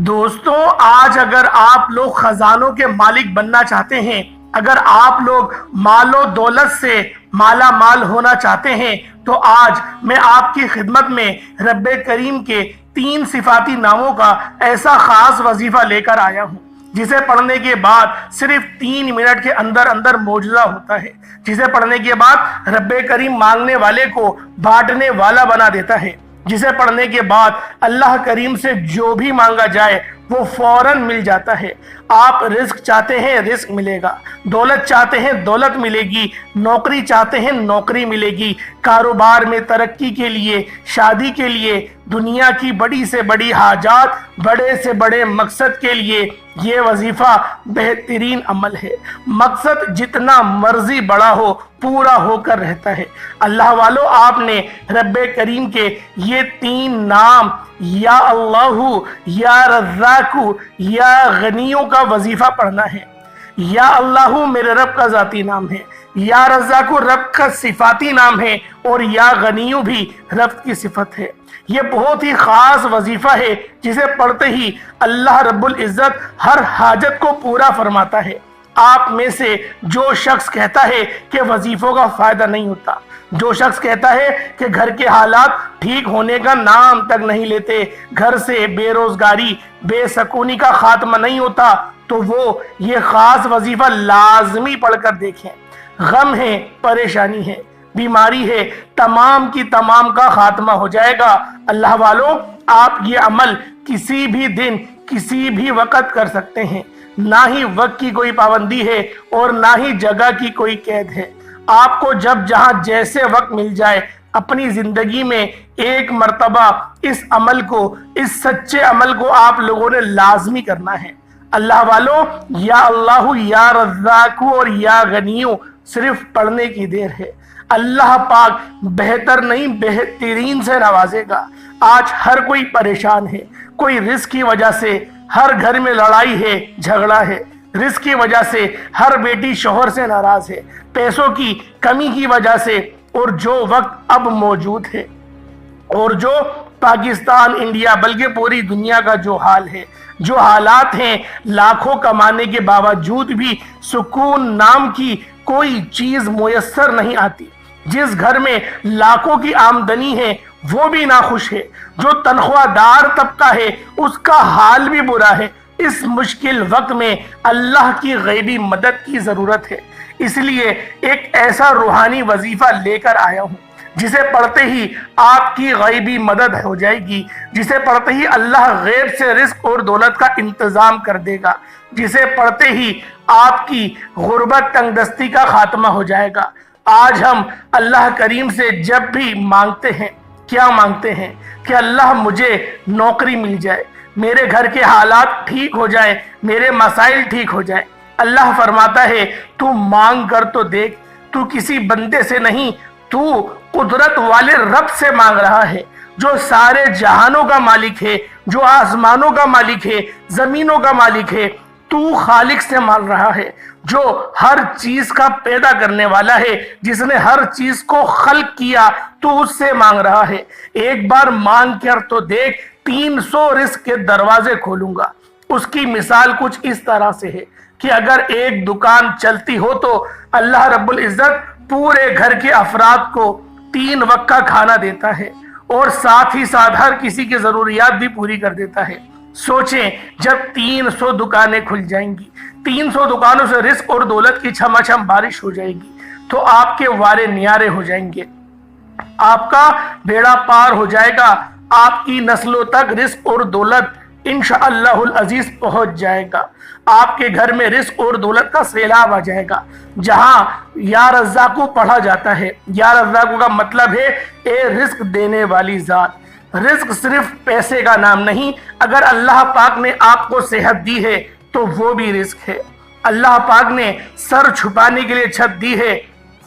دوستوں، آج اگر آپ لوگ خزانوں کے مالک بننا چاہتے ہیں، اگر آپ لوگ مال و دولت سے مالا مال ہونا چاہتے ہیں، تو آج میں آپ کی خدمت میں رب کریم کے 3 صفاتی ناموں کا ایسا خاص وظیفہ لے کر آیا ہوں جسے پڑھنے کے بعد صرف 3 منٹ کے اندر اندر معجزہ ہوتا ہے، جسے پڑھنے کے بعد رب کریم مانگنے والے کو بانٹنے والا بنا دیتا ہے، جسے پڑھنے کے بعد اللہ کریم سے جو بھی مانگا جائے وہ فوراً مل جاتا ہے۔ آپ رزق چاہتے ہیں، رزق ملے گا، دولت چاہتے ہیں، دولت ملے گی، نوکری چاہتے ہیں، نوکری ملے گی، کاروبار میں ترقی کے لیے، شادی کے لیے، دنیا کی بڑی سے بڑی حاجات، بڑے سے بڑے مقصد کے لیے یہ وظیفہ بہترین عمل ہے۔ مقصد جتنا مرضی بڑا ہو، پورا ہو کر رہتا ہے۔ اللہ والو، آپ نے رب کریم کے یہ 3 نام یا اللہ، یا رزاق، یا غنیوں کا وظیفہ پڑھنا ہے۔ یا اللہ میرے رب کا ذاتی نام ہے، یا رزاق رب کا صفاتی نام ہے، اور یا غنیوں بھی رب کی صفت ہے۔ یہ بہت ہی خاص وظیفہ ہے جسے پڑھتے ہی اللہ رب العزت ہر حاجت کو پورا فرماتا ہے۔ آپ میں سے جو شخص کہتا ہے کہ وظیفوں کا فائدہ نہیں ہوتا، جو شخص کہتا ہے کہ گھر کے حالات ٹھیک ہونے کا نام تک نہیں لیتے، گھر سے بے روزگاری، بے سکونی کا خاتمہ نہیں ہوتا، تو وہ یہ خاص وظیفہ لازمی پڑھ کر دیکھیں۔ غم ہے، پریشانی ہے، بیماری ہے، تمام کی تمام کا خاتمہ ہو جائے گا۔ اللہ والوں، آپ یہ عمل کسی بھی دن، کسی بھی وقت کر سکتے ہیں، نہ ہی وقت کی کوئی پابندی ہے اور نہ ہی جگہ کی کوئی قید ہے۔ آپ کو جب جہاں جیسے وقت مل جائے، اپنی زندگی میں ایک مرتبہ اس عمل کو، اس سچے عمل کو آپ لوگوں نے لازمی کرنا ہے۔ اللہ والوں، یا اللہ، یا رزاق اور یا غنیوں صرف پڑھنے کی دیر ہے۔ اللہ پاک بہتر نہیں بہترین سے نوازے گا۔ آج ہر کوئی پریشان ہے، کوئی رزق کی وجہ سے، ہر گھر میں لڑائی ہے، جھگڑا ہے، رزق کی وجہ سے ہر بیٹی شوہر سے ناراض ہے، پیسوں کی کمی کی وجہ سے، اور جو وقت اب موجود ہے، اور جو پاکستان، انڈیا، بلکہ پوری دنیا کا جو حال ہے، جو حالات ہیں، لاکھوں کمانے کے باوجود بھی سکون نام کی کوئی چیز میسر نہیں آتی۔ جس گھر میں لاکھوں کی آمدنی ہے وہ بھی ناخوش ہے، جو تنخواہ دار طبقہ ہے اس کا حال بھی برا ہے۔ اس مشکل وقت میں اللہ کی غیبی مدد کی ضرورت ہے، اس لیے ایک ایسا روحانی وظیفہ لے کر آیا ہوں جسے پڑھتے ہی آپ کی غیبی مدد ہو جائے گی، جسے پڑھتے ہی اللہ غیب سے رزق اور دولت کا انتظام کر دے گا، جسے پڑھتے ہی آپ کی غربت، تنگ دستی کا خاتمہ ہو جائے گا۔ آج ہم اللہ کریم سے جب بھی مانگتے ہیں، کیا مانگتے ہیں؟ کہ اللہ مجھے نوکری مل جائے، میرے گھر کے حالات ٹھیک ہو جائیں، میرے مسائل ٹھیک ہو جائیں۔ اللہ فرماتا ہے تو مانگ کر تو دیکھ، تو کسی بندے سے نہیں، تو قدرت والے رب سے مانگ رہا ہے، جو سارے جہانوں کا مالک ہے، جو آسمانوں کا مالک ہے، زمینوں کا مالک ہے۔ تو خالق سے مانگ رہا ہے، جو ہر چیز کا پیدا کرنے والا ہے، جس نے ہر چیز کو خلق کیا، تو اس سے مانگ رہا ہے۔ ایک بار مانگ کر تو دیکھ، 300 رزق کے دروازے کھولوں گا۔ اس کی مثال کچھ اس طرح سے ہے کہ اگر ایک دکان چلتی ہو تو اللہ رب العزت پورے گھر کے افراد کو 3 وقت کا کھانا دیتا ہے، اور ساتھ ہی ساتھ ہر کسی کی ضروریات بھی پوری کر دیتا ہے۔ سوچیں، جب 300 دکانیں کھل جائیں گی، 300 دکانوں سے رزق اور دولت کی چھما چھم بارش ہو جائے گی، تو آپ کے وارے نیارے ہو جائیں گے، آپ کا بیڑا پار ہو جائے گا، آپ کی نسلوں تک رزق اور دولت انشاءاللہ العزیز پہنچ جائے گا۔ آپ کے گھر میں رزق اور دولت کا سیلاب آ جائے گا۔ جہاں یا رزاق پڑھا جاتا ہے، یا رزاق کا مطلب ہے اے رزق دینے والی ذات۔ رزق صرف پیسے کا نام نہیں، اگر اللہ پاک نے آپ کو صحت دی ہے تو وہ بھی رزق ہے۔ اللہ پاک نے سر چھپانے کے لیے چھت دی ہے،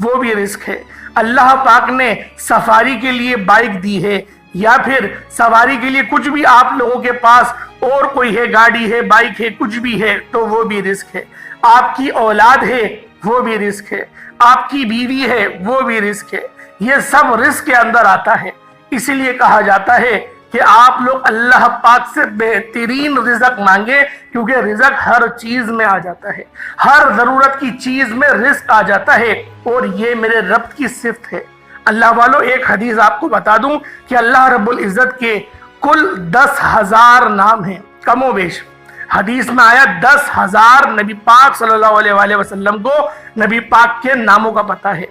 وہ بھی رزق ہے۔ اللہ پاک نے سفاری کے لیے بائک دی ہے، یا پھر سواری کے لیے کچھ بھی آپ لوگوں کے پاس اور کوئی ہے، گاڑی ہے، بائک ہے، کچھ بھی ہے، تو وہ بھی رزق ہے۔ آپ کی اولاد ہے، وہ بھی رزق ہے۔ آپ کی بیوی ہے، وہ بھی رزق ہے۔ یہ سب رزق کے اندر آتا ہے۔ اسی لیے کہا جاتا ہے کہ آپ لوگ اللہ پاک سے بہترین رزق مانگے، کیونکہ رزق ہر چیز میں آ جاتا ہے، ہر ضرورت کی چیز میں رزق آ جاتا ہے، اور یہ میرے رب کی صفت ہے۔ اللہ والو، ایک حدیث آپ کو بتا دوں کہ اللہ رب العزت کے کل 10,000 نام ہیں، کم و بیش۔ حدیث میں آیا 10,000 نبی پاک صلی اللہ علیہ وآلہ وسلم کو نبی پاک کے ناموں کا پتہ ہے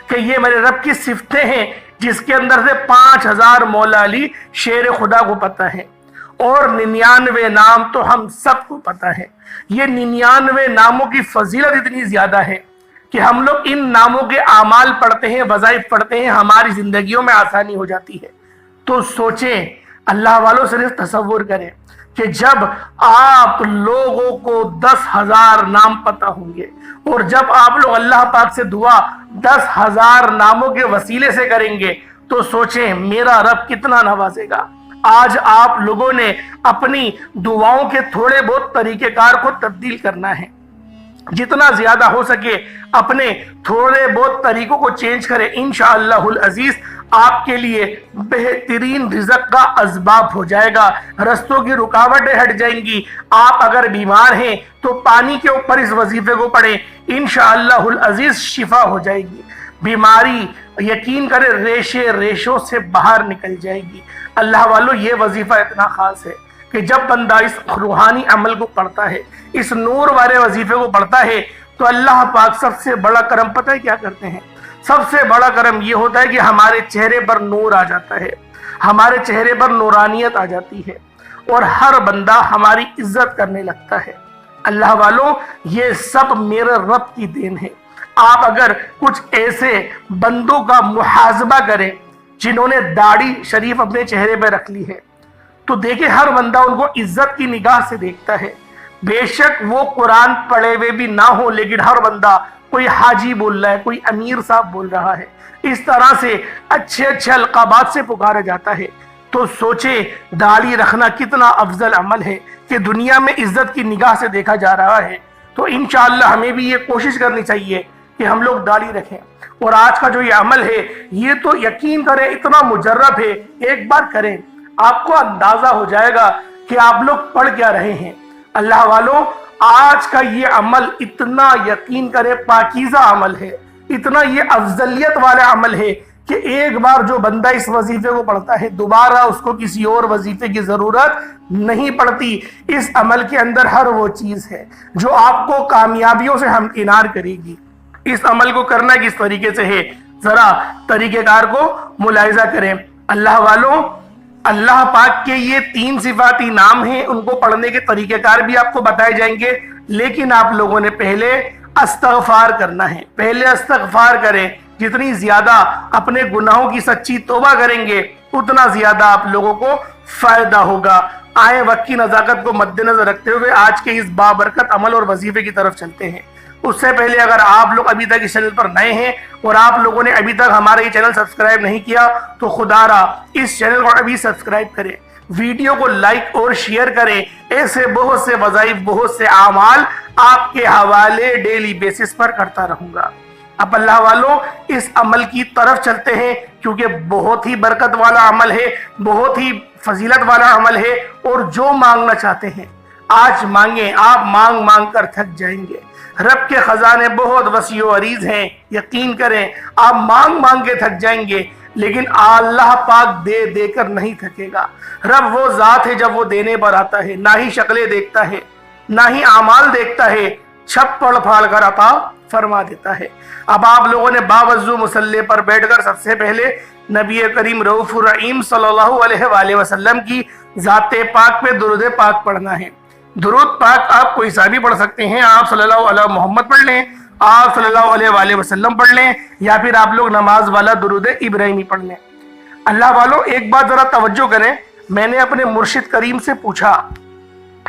کہ یہ میرے رب کی صفتیں ہیں، جس کے اندر سے 5,000 مولا علی شیر خدا کو پتہ ہے، اور 99 نام تو ہم سب کو پتہ ہے۔ یہ 99 ناموں کی فضیلت اتنی زیادہ ہے کہ ہم لوگ ان ناموں کے اعمال پڑھتے ہیں، وظائف پڑھتے ہیں، ہماری زندگیوں میں آسانی ہو جاتی ہے۔ تو سوچیں اللہ والوں، صرف تصور کریں کہ جب آپ لوگوں کو 10,000 نام پتہ ہوں گے، اور جب آپ لوگ اللہ پاک سے دعا 10,000 ناموں کے وسیلے سے کریں گے، تو سوچیں میرا رب کتنا نوازے گا۔ آج آپ لوگوں نے اپنی دعاؤں کے تھوڑے بہت طریقہ کار کو تبدیل کرنا ہے، جتنا زیادہ ہو سکے اپنے تھوڑے بہت طریقوں کو چینج کریں، انشاءاللہ العزیز آپ کے لیے بہترین رزق کا اسباب ہو جائے گا، رستوں کی رکاوٹیں ہٹ جائیں گی۔ آپ اگر بیمار ہیں تو پانی کے اوپر اس وظیفے کو پڑھیں، انشاءاللہ العزیز شفا ہو جائے گی۔ بیماری یقین کریں ریشوں سے باہر نکل جائے گی۔ اللہ والو، یہ وظیفہ اتنا خاص ہے کہ جب بندہ اس روحانی عمل کو پڑھتا ہے، اس نور والے وظیفے کو پڑھتا ہے، تو اللہ پاک سب سے بڑا کرم پتہ ہے کیا کرتے ہیں؟ سب سے بڑا کرم یہ ہوتا ہے کہ ہمارے چہرے پر نور آ جاتا ہے، ہمارے چہرے پر نورانیت آ جاتی ہے، اور ہر بندہ ہماری عزت کرنے لگتا ہے۔ اللہ والوں، یہ سب میرے رب کی دین ہے۔ آپ اگر کچھ ایسے بندوں کا محاسبہ کریں جنہوں نے داڑھی شریف اپنے چہرے پہ رکھ لی ہے، تو دیکھیں ہر بندہ ان کو عزت کی نگاہ سے دیکھتا ہے۔ بے شک وہ قرآن پڑھے ہوئے بھی نہ ہو، لیکن ہر بندہ کوئی حاجی بول رہا ہے، کوئی امیر صاحب بول رہا ہے، اس طرح سے اچھے اچھے القابات سے پکارا جاتا ہے۔ تو سوچے داڑھی رکھنا کتنا افضل عمل ہے کہ دنیا میں عزت کی نگاہ سے دیکھا جا رہا ہے۔ تو انشاءاللہ ہمیں بھی یہ کوشش کرنی چاہیے کہ ہم لوگ داڑھی رکھیں۔ اور آج کا جو یہ عمل ہے، یہ تو یقین کریں اتنا مجرب ہے، ایک بار کریں آپ کو اندازہ ہو جائے گا کہ آپ لوگ پڑھ کیا رہے ہیں۔ اللہ والوں، آج کا یہ عمل اتنا یقین کرے پاکیزہ عمل ہے، اتنا یہ افضلیت والا عمل ہے کہ ایک بار جو بندہ اس وظیفے کو پڑھتا ہے، دوبارہ اس کو کسی اور وظیفے کی ضرورت نہیں پڑتی۔ اس عمل کے اندر ہر وہ چیز ہے جو آپ کو کامیابیوں سے ہمکنار کرے گی۔ اس عمل کو کرنا کس طریقے سے ہے، ذرا طریقہ کار کو ملاحظہ کریں۔ اللہ والوں، اللہ پاک کے یہ 3 صفاتی نام ہیں، ان کو پڑھنے کے طریقہ کار بھی آپ کو بتائے جائیں گے، لیکن آپ لوگوں نے پہلے استغفار کرنا ہے۔ پہلے استغفار کریں، جتنی زیادہ اپنے گناہوں کی سچی توبہ کریں گے، اتنا زیادہ آپ لوگوں کو فائدہ ہوگا۔ آئے وقت کی نزاکت کو مد نظر رکھتے ہوئے آج کے اس بابرکت عمل اور وظیفے کی طرف چلتے ہیں۔ اس سے پہلے اگر آپ لوگ ابھی تک اس چینل پر نئے ہیں اور آپ لوگوں نے ابھی تک ہمارا یہ چینل سبسکرائب نہیں کیا، تو خدا را اس چینل کو ابھی سبسکرائب کریں، ویڈیو کو لائک اور شیئر کریں۔ ایسے بہت سے وظائف، بہت سے اعمال آپ کے حوالے ڈیلی بیسس پر کرتا رہوں گا۔ اب اللہ والوں، اس عمل کی طرف چلتے ہیں، کیونکہ بہت ہی برکت والا عمل ہے، بہت ہی فضیلت والا عمل ہے، اور جو مانگنا چاہتے ہیں آج مانگیں، آپ مانگ مانگ کر تھک جائیں گے۔ رب کے خزانے بہت وسیع و عریض ہیں، یقین کریں آپ مانگ مانگ کے تھک جائیں گے، لیکن اللہ پاک دے دے کر نہیں تھکے گا۔ رب وہ ذات ہے جب وہ دینے پر آتا ہے، نہ ہی شکلیں دیکھتا ہے، نہ ہی اعمال دیکھتا ہے، چھپڑ پھاڑ کر عطا فرما دیتا ہے۔ اب آپ لوگوں نے باوضو مصلی پر بیٹھ کر سب سے پہلے نبی کریم رؤوف الرحیم صلی اللہ علیہ وآلہ وسلم کی ذات پاک پہ درود پاک پڑھنا ہے۔ درود پاک آپ کوئی سا بھی پڑھ سکتے ہیں، آپ صلی اللہ علیہ محمد پڑھ لیں، آپ صلی اللہ علیہ وآلہ وسلم پڑھ لیں، یا پھر آپ لوگ نماز والا درود ابراہیمی پڑھ لیں۔ اللہ والوں، ایک بات ذرا توجہ کریں، میں نے اپنے مرشد کریم سے پوچھا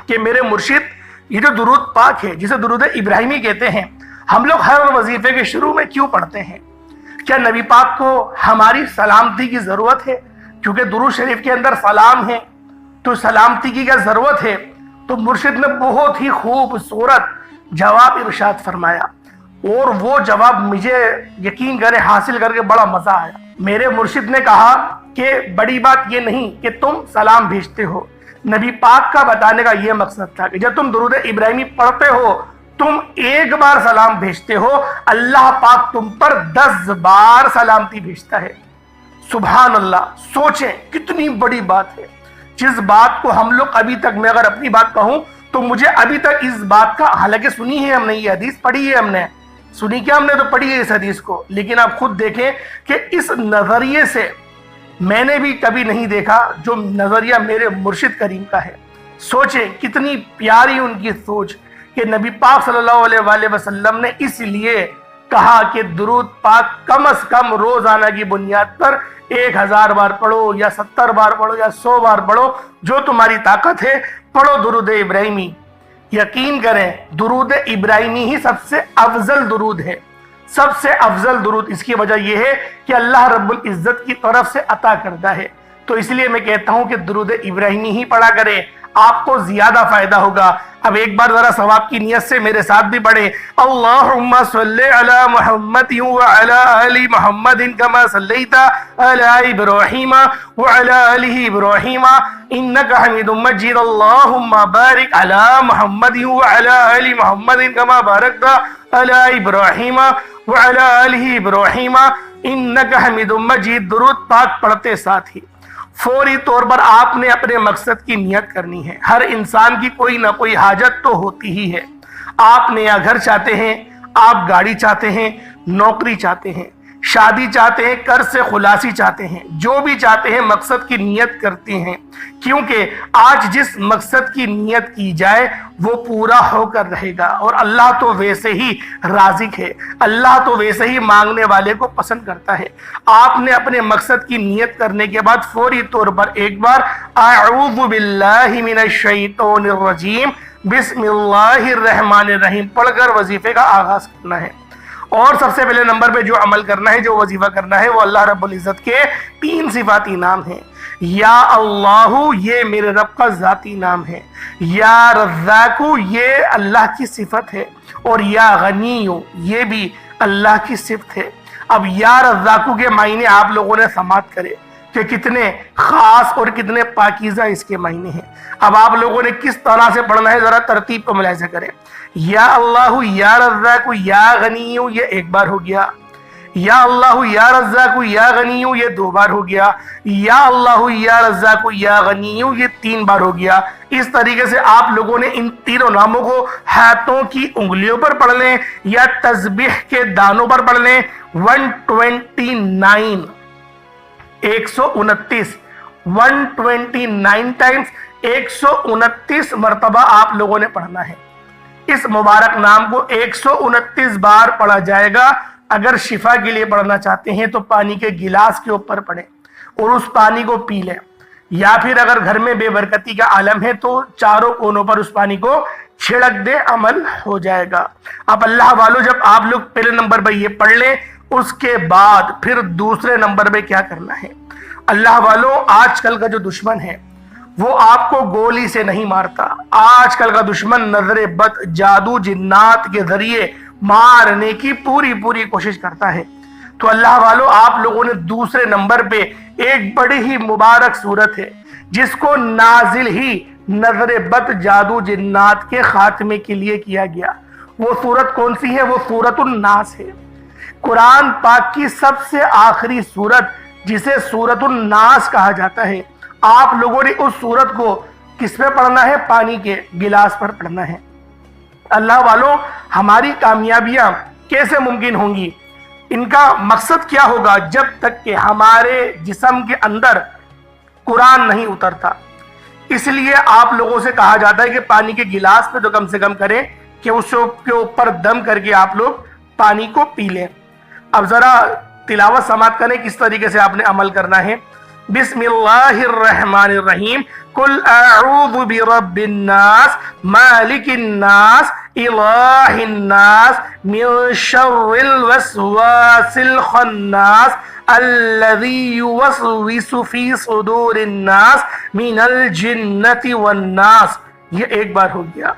کہ میرے مرشد، یہ جو درود پاک ہے جسے درود ابراہیمی کہتے ہیں، ہم لوگ ہر وظیفے کے شروع میں کیوں پڑھتے ہیں؟ کیا نبی پاک کو ہماری سلامتی کی ضرورت ہے؟ کیونکہ درود شریف کے اندر سلام ہے، تو سلامتی کی کیا ضرورت ہے؟ تو مرشد نے بہت ہی خوبصورت جواب ارشاد فرمایا، اور وہ جواب مجھے یقین کرے حاصل کر کے بڑا مزہ آیا۔ میرے مرشد نے کہا کہ بڑی بات یہ نہیں کہ تم سلام بھیجتے ہو، نبی پاک کا بتانے کا یہ مقصد تھا کہ جب تم درود ابراہیمی پڑھتے ہو تم ایک بار سلام بھیجتے ہو، اللہ پاک تم پر 10 بار سلامتی بھیجتا ہے۔ سبحان اللہ، سوچیں کتنی بڑی بات ہے، جس بات کو ہم لوگ ابھی تک، میں اگر اپنی بات کہوں تو مجھے ابھی تک اس بات کا، حالانکہ سنی ہے ہم نے، یہ حدیث پڑھی ہے ہم نے، سنی کیا ہم نے تو پڑھی ہے اس حدیث کو، لیکن آپ خود دیکھیں کہ اس نظریے سے میں نے بھی کبھی نہیں دیکھا جو نظریہ میرے مرشد کریم کا ہے۔ سوچیں کتنی پیاری ان کی سوچ کہ نبی پاک صلی اللہ علیہ وآلہ وسلم نے اس لیے کہا کہ درود پاک کم از کم روزانہ کی بنیاد پر 1000 بار پڑھو یا 70 بار پڑھو یا 100 بار پڑھو، جو تمہاری طاقت ہے پڑھو درود ابراہیمی۔ یقین کریں درود ابراہیمی ہی سب سے افضل درود ہے، سب سے افضل درود۔ اس کی وجہ یہ ہے کہ اللہ رب العزت کی طرف سے عطا کردہ ہے، تو اس لیے میں کہتا ہوں کہ درود ابراہیمی ہی پڑھا کریں، آپ کو زیادہ فائدہ ہوگا۔ اب ایک بار ذرا ثواب کی نیت سے میرے ساتھ بھی پڑھیں، اللہم صلی علی محمد وعلی آل محمد کما صلیت علی ابراہیم وعلی آل ابراہیم انکا حمید مجید، اللہم بارک علی محمد وعلی آل محمد کما بارکت علی ابراہیم وعلی آل ابراہیم انکا حمید مجید۔ درود پاک پڑھتے ساتھ ہی فوری طور پر آپ نے اپنے مقصد کی نیت کرنی ہے۔ ہر انسان کی کوئی نہ کوئی حاجت تو ہوتی ہی ہے، آپ نیا گھر چاہتے ہیں، آپ گاڑی چاہتے ہیں، نوکری چاہتے ہیں، شادی چاہتے ہیں، قرض سے خلاصی چاہتے ہیں، جو بھی چاہتے ہیں مقصد کی نیت کرتے ہیں، کیونکہ آج جس مقصد کی نیت کی جائے وہ پورا ہو کر رہے گا، اور اللہ تو ویسے ہی رازق ہے، اللہ تو ویسے ہی مانگنے والے کو پسند کرتا ہے۔ آپ نے اپنے مقصد کی نیت کرنے کے بعد فوری طور پر ایک بار اعوذ باللہ من الشیطان الرجیم بسم اللہ الرحمن الرحیم پڑھ کر وظیفے کا آغاز کرنا ہے۔ اور سب سے پہلے نمبر پہ جو عمل کرنا ہے، جو وظیفہ کرنا ہے، وہ اللہ رب العزت کے 3 صفاتی نام ہیں۔ یا اللہ، یہ میرے رب کا ذاتی نام ہے، یا رزاق، یہ اللہ کی صفت ہے، اور یا غنی، یہ بھی اللہ کی صفت ہے۔ اب یا رزاق کے معنی آپ لوگوں نے سماعت کرے کہ کتنے خاص اور کتنے پاکیزہ اس کے معنی ہیں۔ اب آپ لوگوں نے کس طرح سے پڑھنا ہے ذرا ترتیب کو ملاحظہ کریں۔ یا اللہ یا رزاق یا غنی، یہ ایک بار ہو گیا۔ یا اللہ یا رزاق یا غنی، یہ 2 بار ہو گیا۔ یا اللہ یا رزاق یا غنی، یہ 3 بار ہو گیا۔ اس طریقے سے آپ لوگوں نے ان تینوں ناموں کو ہاتھوں کی انگلیوں پر پڑھ لیں یا تسبیح کے دانوں پر پڑھ لیں۔ 129 ٹائمز 129 مرتبہ آپ لوگوں نے پڑھنا ہے۔ اس مبارک نام کو 129 بار پڑھا جائے گا۔ اگر شفا کے لیے پڑھنا چاہتے ہیں تو پانی کے گلاس کے اوپر پڑھیں اور اس پانی کو پی لیں، یا پھر اگر گھر میں بے برکتی کا عالم ہے تو چاروں کونوں پر اس پانی کو چھڑک دیں، عمل ہو جائے گا۔ اب اللہ والو، جب آپ لوگ پہلے نمبر پہ یہ پڑھ لیں، اس کے بعد پھر دوسرے نمبر پہ کیا کرنا ہے؟ اللہ والو، آج کل کا جو دشمن ہے وہ آپ کو گولی سے نہیں مارتا، آج کل کا دشمن نظر بد، جادو، جنات کے ذریعے مارنے کی پوری کوشش کرتا ہے۔ تو اللہ والو، آپ لوگوں نے دوسرے نمبر پہ ایک بڑی ہی مبارک صورت ہے جس کو نازل ہی نظر بد، جادو، جنات کے خاتمے کے لیے کیا گیا۔ وہ صورت کون سی ہے؟ وہ سورۃ الناس ہے، قرآن پاک کی سب سے آخری صورت جسے سورۃ الناس کہا جاتا ہے۔ آپ لوگوں نے اس صورت کو کس پہ پڑھنا ہے؟ پانی کے گلاس پر پڑھنا ہے۔ اللہ والوں، ہماری کامیابیاں کیسے ممکن ہوں گی؟ ان کا مقصد کیا ہوگا؟ جب تک کہ ہمارے جسم کے اندر قرآن نہیں اترتا۔ اس لیے آپ لوگوں سے کہا جاتا ہے کہ پانی کے گلاس پہ تو کم سے کم کریں کہ اس کے اوپر دم کر کے آپ لوگ پانی کو پی لیں۔ اب ذرا تلاوت سماعت کریں کس طریقے سے آپ نے عمل کرنا ہے۔ بسم اللہ الرحمن الرحیم، قل اعوذ برب الناس مالک الناس الہ الناس من شر الوسواس الخناس الذی یوسوس فی صدور الناس من الجنۃ والناس، یہ ایک بار ہو گیا۔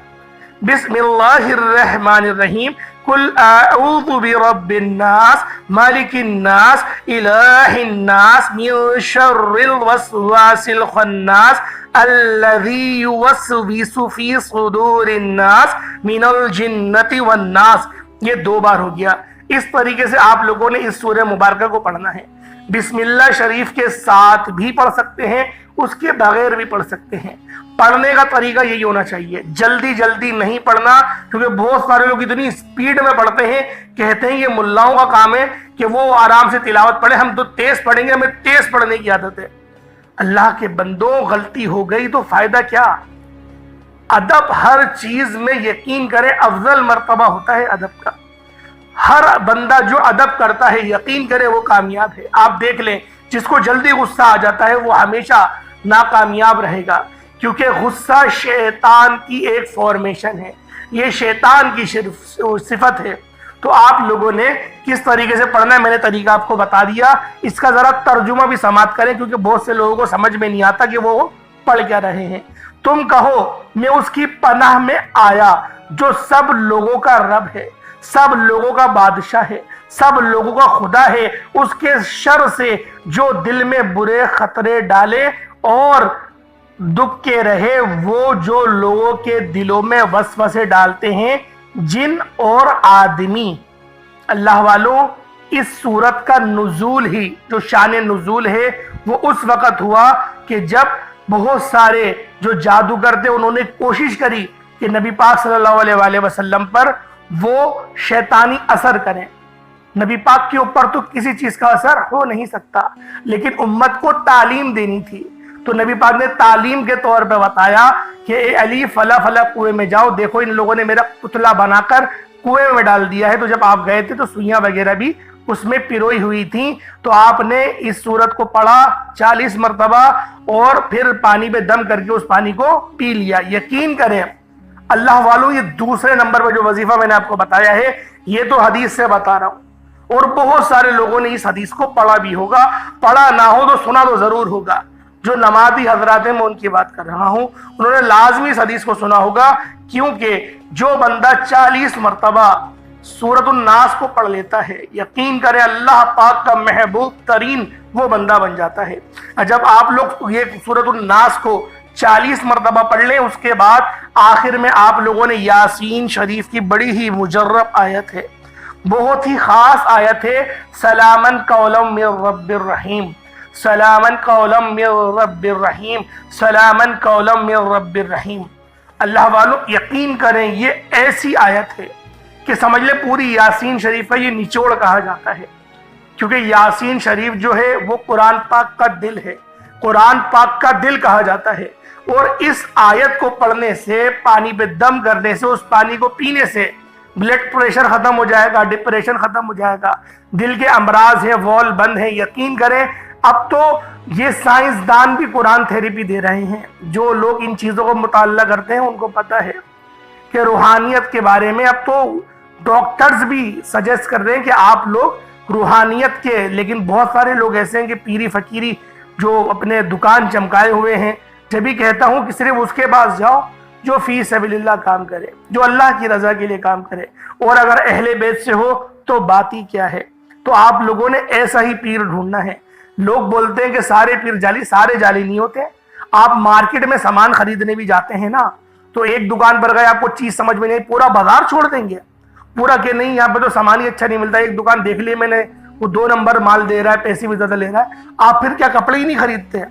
بسم اللہ الرحمن الرحیم، قل اعوذ برب الناس مالک الناس الہ الناس من شر الوسواس الخناس الذی یوسوس فی صدور الناس من الجنۃ والناس. یہ 2 بار ہو گیا. اس طریقے سے آپ لوگوں نے اس سورہ مبارکہ کو پڑھنا ہے. بسم اللہ شریف کے ساتھ بھی پڑھ سکتے ہیں, اس کے بغیر بھی پڑھ سکتے ہیں. پڑھنے کا طریقہ یہی ہونا چاہیے, جلدی جلدی نہیں پڑھنا, کیونکہ بہت سارے لوگ اتنی سپیڈ میں پڑھتے ہیں, کہتے ہیں یہ ملاؤں کا کام ہے کہ وہ آرام سے تلاوت پڑھے, ہم تو تیز پڑھیں گے, ہمیں تیز پڑھنے کی عادت ہے. اللہ کے بندوں, غلطی ہو گئی تو فائدہ کیا؟ ادب ہر چیز میں یقین کرے افضل مرتبہ ہوتا ہے ادب کا. ہر بندہ جو ادب کرتا ہے یقین کرے وہ کامیاب ہے. آپ دیکھ لیں, جس کو جلدی غصہ آ جاتا ہے وہ ہمیشہ ناکامیاب رہے گا, کیونکہ غصہ شیطان کی ایک فارمیشن ہے, یہ شیطان کی صفت ہے. تو آپ لوگوں نے کس طریقے سے پڑھنا ہے میں نے طریقہ آپ کو بتا دیا. اس کا ذرا ترجمہ بھی سماعت کریں, کیونکہ بہت سے لوگوں کو سمجھ میں نہیں آتا کہ وہ پڑھ کیا رہے ہیں. تم کہو میں اس کی پناہ میں آیا جو سب لوگوں کا رب ہے, سب لوگوں کا بادشاہ ہے, سب لوگوں کا خدا ہے, اس کے شر سے جو دل میں برے خطرے ڈالے اور دکھ کے رہے وہ جو لوگوں کے دلوں میں وسوسے ڈالتے ہیں جن اور آدمی. اللہ والوں, اس سورت کا نزول ہی جو شان نزول ہے وہ اس وقت ہوا کہ جب بہت سارے جو جادوگر تھے انہوں نے کوشش کری کہ نبی پاک صلی اللہ علیہ وآلہ وسلم پر وہ شیطانی اثر کریں. نبی پاک کے اوپر تو کسی چیز کا اثر ہو نہیں سکتا, لیکن امت کو تعلیم دینی تھی. تو نبی پاک نے تعلیم کے طور پہ بتایا کہ اے علی فلا فلا کنویں میں جاؤ, دیکھو ان لوگوں نے میرا پتلا بنا کر کنویں میں ڈال دیا ہے. تو جب آپ گئے تھے تو سوئیاں وغیرہ بھی اس میں پروئی ہوئی تھیں, تو آپ نے اس سورت کو پڑھا 40 مرتبہ اور پھر پانی پہ دم کر کے اس پانی کو پی لیا. یقین کریں اللہ والوں, یہ دوسرے نمبر پہ جو وظیفہ میں نے آپ کو بتایا ہے یہ تو حدیث سے بتا رہا ہوں, اور بہت سارے لوگوں نے اس حدیث کو پڑھا بھی ہوگا, پڑھا نہ ہو تو سنا تو ضرور ہوگا. جو نمازی حضرات ہیں میں ان کی بات کر رہا ہوں, انہوں نے لازمی اس حدیث کو سنا ہوگا, کیونکہ جو بندہ 40 مرتبہ سورۃ الناس کو پڑھ لیتا ہے یقین کرے اللہ پاک کا محبوب ترین وہ بندہ بن جاتا ہے. جب آپ لوگ یہ سورۃ الناس کو 40 مرتبہ پڑھ لیں, اس کے بعد آخر میں آپ لوگوں نے یاسین شریف کی بڑی ہی مجرب آیت ہے, بہت ہی خاص آیت ہے, سلامن قولا من رب الرحیم, سلامن قولا من رب الرحیم, سلامن قولا من رب الرحیم. اللہ والوں یقین کریں یہ ایسی آیت ہے کہ سمجھ لیں پوری یاسین شریف کا یہ نچوڑ کہا جاتا ہے, کیونکہ یاسین شریف جو ہے وہ قرآن پاک کا دل ہے, قرآن پاک کا دل کہا جاتا ہے. اور اس آیت کو پڑھنے سے, پانی پہ دم کرنے سے, اس پانی کو پینے سے بلڈ پریشر ختم ہو جائے گا, ڈپریشن ختم ہو جائے گا, دل کے امراض ہیں وال بند ہیں. یقین کریں اب تو یہ سائنسدان بھی قرآن تھیریپی دے رہے ہیں. جو لوگ ان چیزوں کو مطالعہ کرتے ہیں ان کو پتہ ہے کہ روحانیت کے بارے میں اب تو ڈاکٹرز بھی سجیسٹ کر رہے ہیں کہ آپ لوگ روحانیت کے, لیکن بہت سارے لوگ ایسے ہیں کہ پیری فقیری جو اپنے دکان چمکائے ہوئے ہیں. جب بھی کہتا ہوں کہ صرف اس کے پاس جاؤ جو فی سبیل اللہ کام کرے, جو اللہ کی رضا کے لیے کام کرے, اور اگر اہل بیت سے ہو تو بات ہی کیا ہے. تو آپ لوگوں نے ایسا ہی پیر ڈھونڈنا ہے. لوگ بولتے ہیں کہ سارے پیر جعلی, سارے جعلی نہیں ہوتے. آپ مارکیٹ میں سامان خریدنے بھی جاتے ہیں نا, تو ایک دکان پر گئے آپ کو چیز سمجھ میں نہیں, پورا بازار چھوڑ دیں گے پورا کہ نہیں یہاں پہ تو سامان ہی اچھا نہیں ملتا. ایک دکان دیکھ لی میں نے, وہ 2 نمبر مال دے رہا ہے, پیسے بھی زیادہ لے رہا ہے, آپ پھر کیا کپڑے ہی نہیں خریدتے ہیں.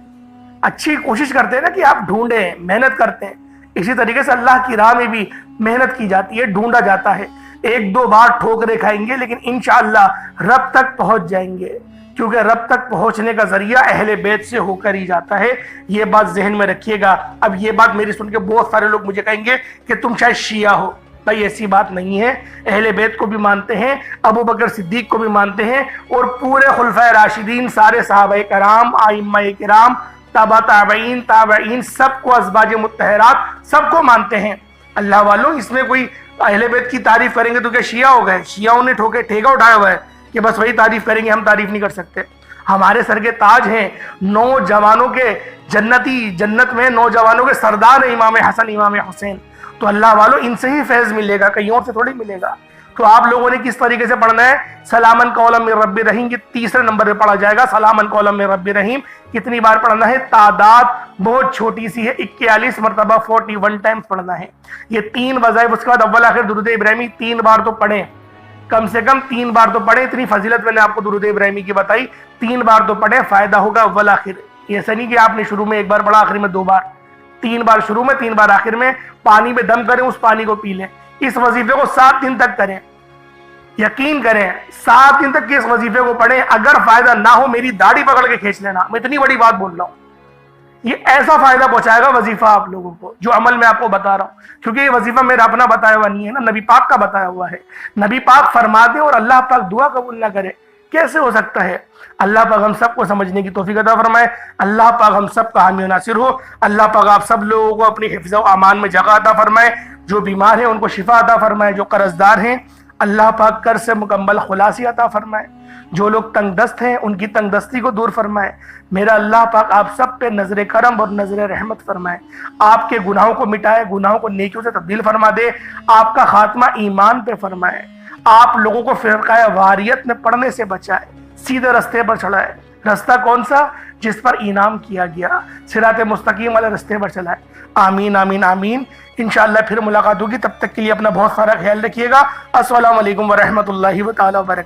اچھی کوشش کرتے ہیں نا کہ آپ ڈھونڈیں, محنت کرتے ہیں. اسی طریقے سے اللہ کی راہ میں بھی محنت کی جاتی ہے, ڈھونڈا جاتا ہے. 1-2 بار ٹھوکریں کھائیں گے لیکن انشاءاللہ رب تک پہنچ جائیں گے, کیونکہ رب تک پہنچنے کا ذریعہ اہل بیت سے ہو کر ہی جاتا ہے. یہ بات ذہن میں رکھیے گا. اب یہ بات میری سن کے بہت سارے لوگ مجھے کہیں گے کہ تم شاید شیعہ ہو. بھائی ایسی بات نہیں ہے, اہل بیت کو بھی مانتے ہیں, ابو بکر صدیق کو بھی مانتے ہیں, اور پورے خلفائے راشدین, سارے صحابہ کرام, ائمہ کرام, تابع تابعین, تابعین, سب کو ازواج مطہرات سب کو مانتے ہیں. اللہ والوں اس میں کوئی اہل بیت کی تعریف کریں گے تو کیا شیعہ ہو گئے؟ شیعوں نے ٹھیکہ اٹھایا ہوا ہے کہ بس وہی تعریف کریں گے, ہم تعریف نہیں کر سکتے. ہمارے سر کے تاج ہیں, نوجوانوں کے جنتی, جنت میں نوجوانوں کے سردار ہیں امام حسن, امام حسین. تو اللہ والوں ان سے ہی فیض ملے گا, کہیں اور سے تھوڑی ملے گا. تو آپ لوگوں نے کس طریقے سے پڑھنا ہے؟ سلامن قولا من رب رحیم، یہ تیسرے نمبر پہ پڑھا جائے گا، سلامن قولا من رب رحیم۔ کتنی بار پڑھنا ہے؟ تعداد بہت چھوٹی سی ہے، 41 مرتبہ 41 ٹائمز پڑھنا ہے۔ یہ 3 وظائف، اس کے بعد اول آخر درود ابراہیمی 3 بار تو پڑھیں، کم سے کم 3 بار تو پڑھیں۔ اتنی فضیلت میں نے آپ کو درود ابراہیمی کی بتائی، 3 بار تو پڑھیں، فائدہ ہوگا اول آخر۔ ایسا نہیں کہ آپ نے شروع میں 1 بار پڑھا، آخر میں 2 بار، 3 بار شروع میں، 3 بار آخر میں۔ پانی میں دم کریں، اس پانی کو پی لیں۔ اس وظیفے کو 7 دن تک کریں، یقین کریں 7 دن تک اس وظیفے کو پڑھیں۔ اگر فائدہ نہ ہو میری داڑھی پکڑ کے کھینچ لینا، میں اتنی بڑی بات بول رہا ہوں۔ یہ ایسا فائدہ پہنچائے گا وظیفہ آپ لوگوں کو، جو عمل میں آپ کو بتا رہا ہوں، کیونکہ یہ وظیفہ میرا اپنا بتایا ہوا نہیں ہے نا، نبی پاک کا بتایا ہوا ہے۔ نبی پاک فرما دے اور اللہ پاک دعا قبول نہ کرے، کیسے ہو سکتا ہے؟ اللہ پاک ہم سب کو سمجھنے کی توفیق عطا فرمائے۔ اللہ پاک ہم سب کا حامی و ناصر ہو۔ اللہ پاک آپ سب لوگوں کو اپنی حفظ و امان میں جگہ عطا فرمائے۔ جو بیمار ہیں ان کو شفا عطا فرمائے، جو قرض دار ہیں اللہ پاک قرض سے مکمل خلاصی عطا فرمائے، جو لوگ تنگ دست ہیں ان کی تنگ دستی کو دور فرمائے۔ میرا اللہ پاک آپ سب پہ نظر کرم اور نظر رحمت فرمائے، آپ کے گناہوں کو مٹائے، گناہوں کو نیکیوں سے تبدیل فرما دے، آپ کا خاتمہ ایمان پہ فرمائے، آپ لوگوں کو فرقہ واریت میں پڑھنے سے بچائے، سیدھے رستے پر چڑھائے۔ رستہ کون سا؟ جس پر انعام کیا گیا، صراط مستقیم والے رستے پر چلائے۔ آمین آمین آمین۔ انشاءاللہ پھر ملاقات ہوگی، تب تک کے لیے اپنا بہت سارا خیال رکھیے گا۔ السلام علیکم ورحمۃ اللہ تعالی وبرکاتہ۔